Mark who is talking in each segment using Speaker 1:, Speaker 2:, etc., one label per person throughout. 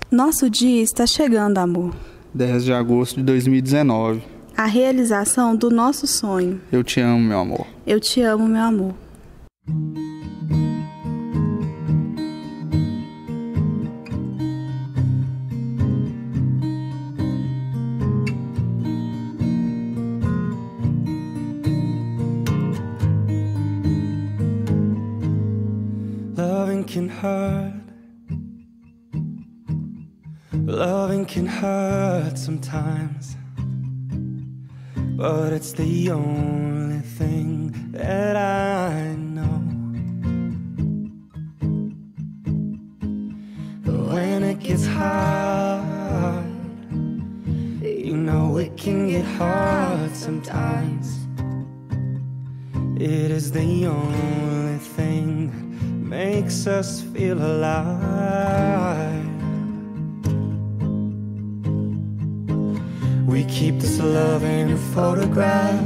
Speaker 1: Nosso dia está chegando, amor.
Speaker 2: 10 de agosto de 2019.
Speaker 1: A realização do nosso sonho.
Speaker 2: Eu te amo, meu amor.
Speaker 1: Eu te amo, meu amor.
Speaker 3: Loving can hurt. Loving can hurt sometimes, but it's the only thing that I know. When it gets hard, you know it can get hard sometimes. It is the only thing that makes us feel alive. We keep this love in a photograph.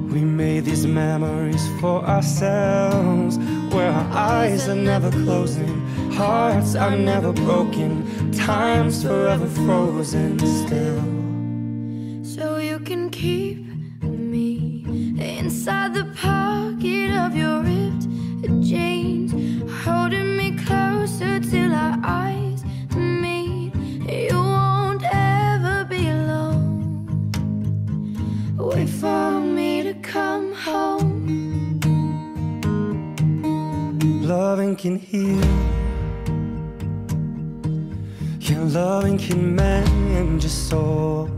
Speaker 3: We made these memories for ourselves, where our eyes are never closing, hearts are never broken, time's forever frozen still.
Speaker 4: So you can keep me inside the pocket of your ripped jeans, holding me closer till our eyes meet. You won't ever be alone. Wait for me to come home.
Speaker 3: Loving can heal. Yeah, loving can mend your soul.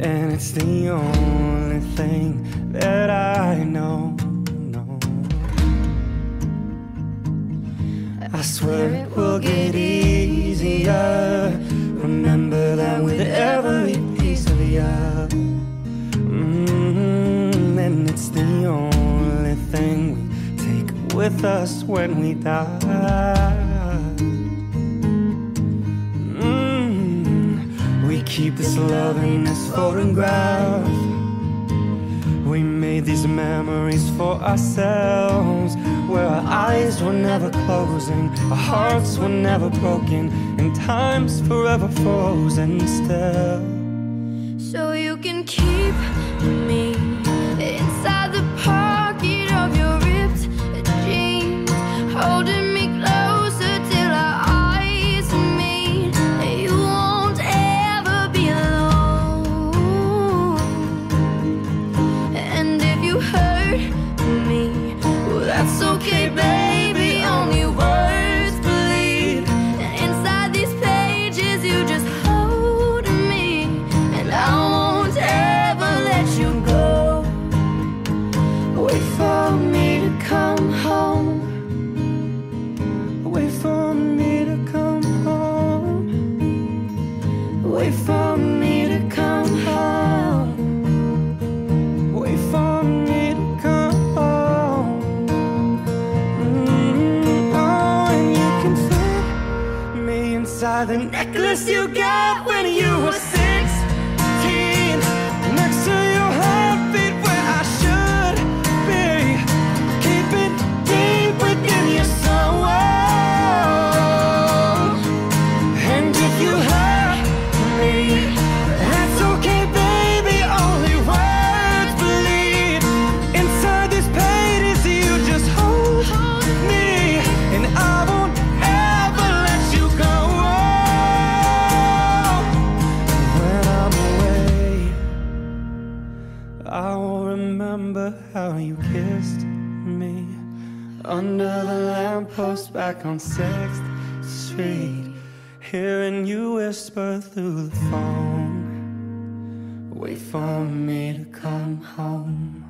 Speaker 3: And it's the only thing that I know. I swear it will get easier. Remember that with every piece of you. And it's the only thing we take with us when we die. We keep this love in this photograph. We made these memories for ourselves, where our eyes were never closing, our hearts were never broken, and time's forever frozen still.
Speaker 4: So you can keep me inside the pocket of your ripped jeans, holding me closer till our eyes meet. You won't ever be alone. And if you hurt me, well, that's okay, baby. Only words bleed. Inside these pages, you just hold me, and I won't ever let you go. Wait for me to come home.
Speaker 3: Wait for me to come home.
Speaker 4: Wait for me to come home.
Speaker 3: Wait for me to come home. Oh, and you can fit me inside the necklace you got when you were 16, next to your heartbeat where I should be. Keep it deep within your soul. And if you hurt me, that's okay, baby. Only words bleed. Inside these pages, you just hold me, and I won't ever let you go. When I'm away, I will remember how you kissed me under the lamppost back on 6th Street, hearing you whisper through the phone. Wait for me to come home.